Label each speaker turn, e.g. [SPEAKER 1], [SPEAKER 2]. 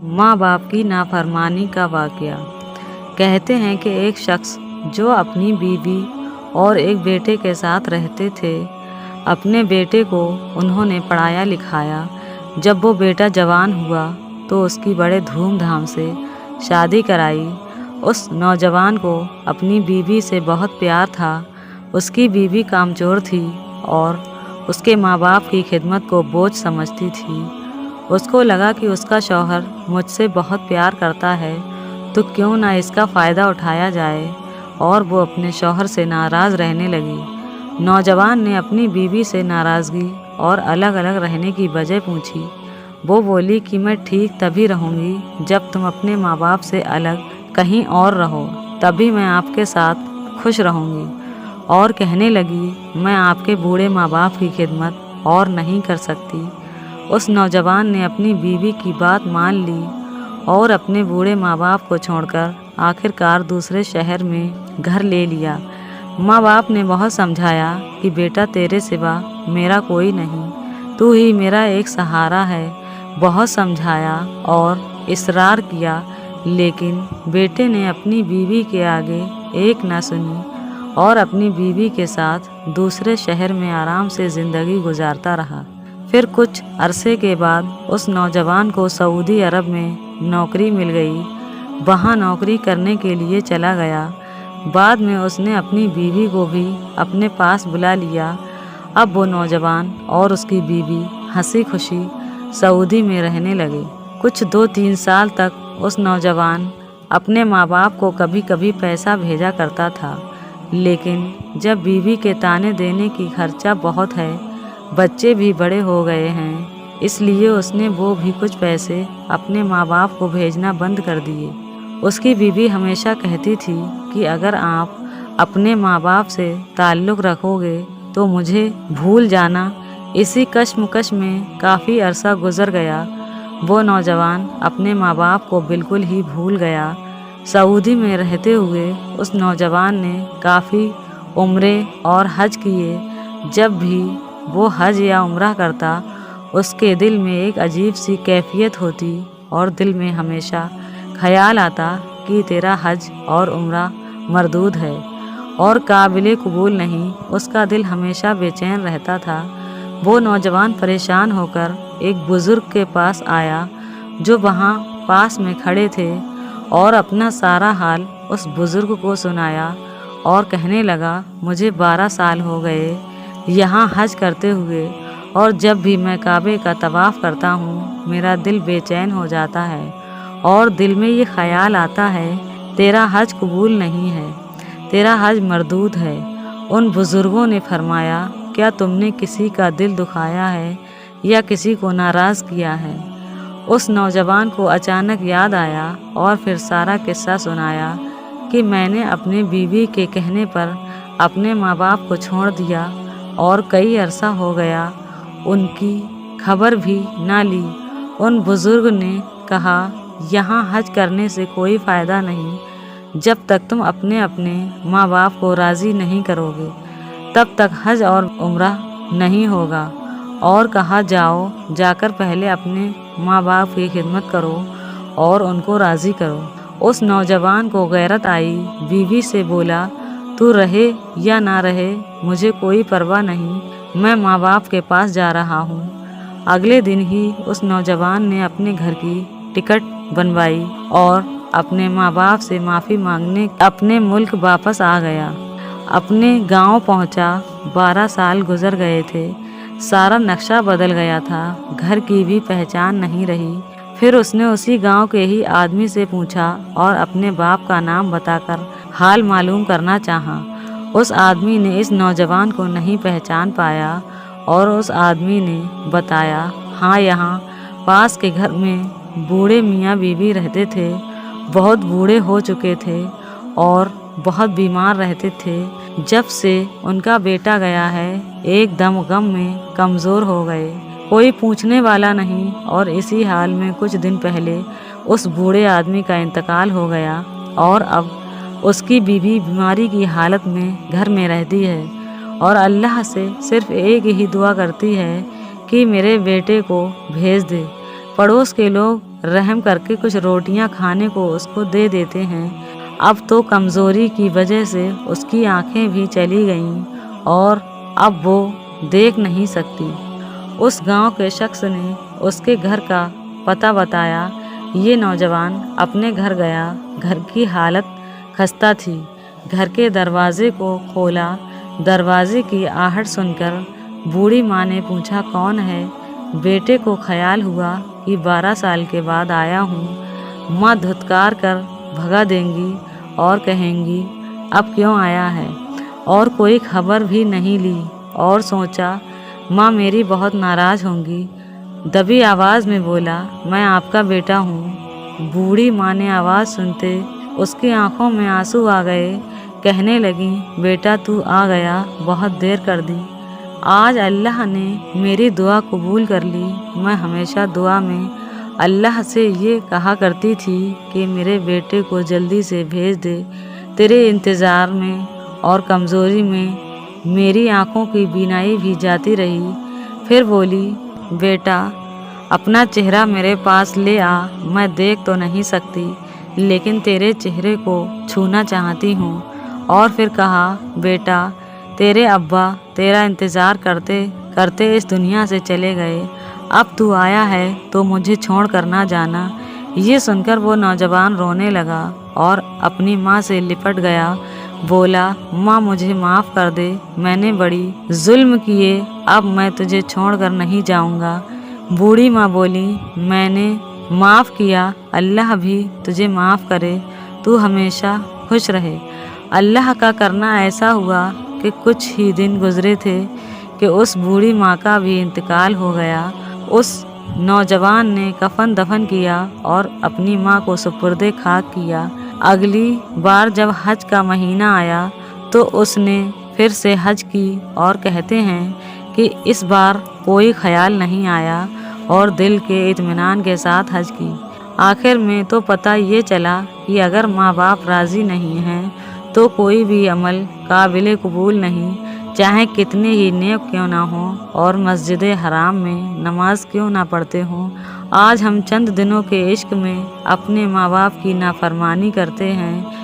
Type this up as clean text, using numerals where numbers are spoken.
[SPEAKER 1] माँ बाप की नाफरमानी का वाक़या। कहते हैं कि एक शख्स जो अपनी बीवी और एक बेटे के साथ रहते थे, अपने बेटे को उन्होंने पढ़ाया लिखाया। जब वो बेटा जवान हुआ तो उसकी बड़े धूमधाम से शादी कराई। उस नौजवान को अपनी बीवी से बहुत प्यार था। उसकी बीवी कामचोर थी और उसके माँ बाप की खिदमत को बोझ समझती थी। उसको लगा कि उसका शौहर मुझसे बहुत प्यार करता है तो क्यों ना इसका फ़ायदा उठाया जाए, और वो अपने शौहर से नाराज़ रहने लगी। नौजवान ने अपनी बीवी से नाराज़गी और अलग अलग रहने की वजह पूछी। वो बोली कि मैं ठीक तभी रहूँगी जब तुम अपने माँ बाप से अलग कहीं और रहो, तभी मैं आपके साथ खुश रहूँगी। और कहने लगी, मैं आपके बूढ़े माँ बाप की खिदमत और नहीं कर सकती। उस नौजवान ने अपनी बीवी की बात मान ली और अपने बूढ़े माँ बाप को छोड़कर आखिरकार दूसरे शहर में घर ले लिया। माँ बाप ने बहुत समझाया कि बेटा तेरे सिवा मेरा कोई नहीं, तू ही मेरा एक सहारा है। बहुत समझाया और इस्रार किया, लेकिन बेटे ने अपनी बीवी के आगे एक न सुनी और अपनी बीवी के साथ दूसरे शहर में आराम से ज़िंदगी गुजारता रहा। फिर कुछ अरसे के बाद उस नौजवान को सऊदी अरब में नौकरी मिल गई। वहाँ नौकरी करने के लिए चला गया। बाद में उसने अपनी बीवी को भी अपने पास बुला लिया। अब वो नौजवान और उसकी बीवी हंसी खुशी सऊदी में रहने लगे। कुछ 2-3 साल तक उस नौजवान अपने माँ बाप को कभी कभी पैसा भेजा करता था, लेकिन जब बीवी के ताने देने की खर्चा बहुत है, बच्चे भी बड़े हो गए हैं, इसलिए उसने वो भी कुछ पैसे अपने माँ बाप को भेजना बंद कर दिए। उसकी बीवी हमेशा कहती थी कि अगर आप अपने माँ बाप से ताल्लुक़ रखोगे तो मुझे भूल जाना। इसी कश्मकश में काफ़ी अरसा गुजर गया। वो नौजवान अपने माँ बाप को बिल्कुल ही भूल गया। सऊदी में रहते हुए उस नौजवान ने काफ़ी उम्रे और हज किए। जब भी वो हज या उम्रा करता, उसके दिल में एक अजीब सी कैफियत होती और दिल में हमेशा ख्याल आता कि तेरा हज और उम्रा मरदूद है और काबिल कबूल नहीं। उसका दिल हमेशा बेचैन रहता था। वो नौजवान परेशान होकर एक बुज़ुर्ग के पास आया जो वहाँ पास में खड़े थे और अपना सारा हाल उस बुज़ुर्ग को सुनाया और कहने लगा, मुझे 12 साल हो गए यहाँ हज करते हुए, और जब भी मैं काबे का तवाफ़ करता हूँ मेरा दिल बेचैन हो जाता है और दिल में ये ख्याल आता है तेरा हज कबूल नहीं है, तेरा हज मरदूद है। उन बुज़ुर्गों ने फरमाया, क्या तुमने किसी का दिल दुखाया है या किसी को नाराज़ किया है? उस नौजवान को अचानक याद आया और फिर सारा किस्सा सुनाया कि मैंने अपने बीवी के कहने पर अपने माँ बाप को छोड़ दिया और कई अरसा हो गया उनकी खबर भी ना ली। उन बुज़ुर्ग ने कहा, यहाँ हज करने से कोई फ़ायदा नहीं। जब तक तुम अपने अपने माँ बाप को राज़ी नहीं करोगे तब तक हज और उम्रा नहीं होगा। और कहा, जाकर पहले अपने माँ बाप की खिदमत करो और उनको राज़ी करो। उस नौजवान को गैरत आई। बीवी से बोला, तू रहे या ना रहे मुझे कोई परवाह नहीं, मैं माँ बाप के पास जा रहा हूँ। अगले दिन ही उस नौजवान ने अपने घर की टिकट बनवाई और अपने माँ बाप से माफ़ी मांगने अपने मुल्क वापस आ गया। अपने गांव पहुंचा। 12 साल गुजर गए थे। सारा नक्शा बदल गया था, घर की भी पहचान नहीं रही। फिर उसने उसी गांव के ही आदमी से पूछा और अपने बाप का नाम बताकर हाल मालूम करना चाहा। उस आदमी ने इस नौजवान को नहीं पहचान पाया और उस आदमी ने बताया, हाँ, यहाँ पास के घर में बूढ़े मियाँ बीवी रहते थे। बहुत बूढ़े हो चुके थे और बहुत बीमार रहते थे। जब से उनका बेटा गया है एकदम गम में कमज़ोर हो गए, कोई पूछने वाला नहीं। और इसी हाल में कुछ दिन पहले उस बूढ़े आदमी का इंतकाल हो गया और अब उसकी बीवी बीमारी की हालत में घर में रहती है और अल्लाह से सिर्फ एक ही दुआ करती है कि मेरे बेटे को भेज दे। पड़ोस के लोग रहम करके कुछ रोटियां खाने को उसको दे देते हैं। अब तो कमज़ोरी की वजह से उसकी आंखें भी चली गईं और अब वो देख नहीं सकती। उस गांव के शख्स ने उसके घर का पता बताया। ये नौजवान अपने घर गया। घर की हालत खस्ता थी। घर के दरवाजे को खोला। दरवाजे की आहट सुनकर बूढ़ी माँ ने पूछा, कौन है? बेटे को ख्याल हुआ कि 12 साल के बाद आया हूँ। माँ धुतकार कर भगा देंगी और कहेंगी अब क्यों आया है, और कोई खबर भी नहीं ली। और सोचा माँ मेरी बहुत नाराज़ होंगी। दबी आवाज़ में बोला, मैं आपका बेटा हूँ। बूढ़ी माँ ने आवाज़ सुनते उसकी आंखों में आंसू आ गए। कहने लगी, बेटा तू आ गया, बहुत देर कर दी। आज अल्लाह ने मेरी दुआ कबूल कर ली। मैं हमेशा दुआ में अल्लाह से ये कहा करती थी कि मेरे बेटे को जल्दी से भेज दे। तेरे इंतज़ार में और कमज़ोरी में मेरी आंखों की बीनाई भी जाती रही। फिर बोली, बेटा अपना चेहरा मेरे पास ले आ। मैं देख तो नहीं सकती, लेकिन तेरे चेहरे को छूना चाहती हूँ। और फिर कहा, बेटा तेरे अब्बा तेरा इंतज़ार करते करते इस दुनिया से चले गए। अब तू आया है तो मुझे छोड़ कर ना जाना। ये सुनकर वो नौजवान रोने लगा और अपनी माँ से लिपट गया। बोला, माँ मुझे माफ़ कर दे, मैंने बड़ी जुल्म किए, अब मैं तुझे छोड़कर नहीं जाऊँगा। बूढ़ी माँ बोली, मैंने माफ़ किया, अल्लाह भी तुझे माफ़ करे, तू हमेशा खुश रहे। अल्लाह का करना ऐसा हुआ कि कुछ ही दिन गुजरे थे कि उस बूढ़ी माँ का भी इंतकाल हो गया। उस नौजवान ने कफन दफन किया और अपनी माँ को सुपुर्दे खाक किया। अगली बार जब हज का महीना आया तो उसने फिर से हज की और कहते हैं कि इस बार कोई ख्याल नहीं आया और दिल के इत्मीनान के साथ हज की। आखिर में तो पता ये चला कि अगर माँ बाप राज़ी नहीं हैं तो कोई भी अमल काबिल कबूल नहीं, चाहे कितने ही नेक क्यों ना हो और मस्जिद हराम में नमाज क्यों ना पढ़ते हों। आज हम चंद दिनों के इश्क में अपने माँ बाप की नाफरमानी करते हैं,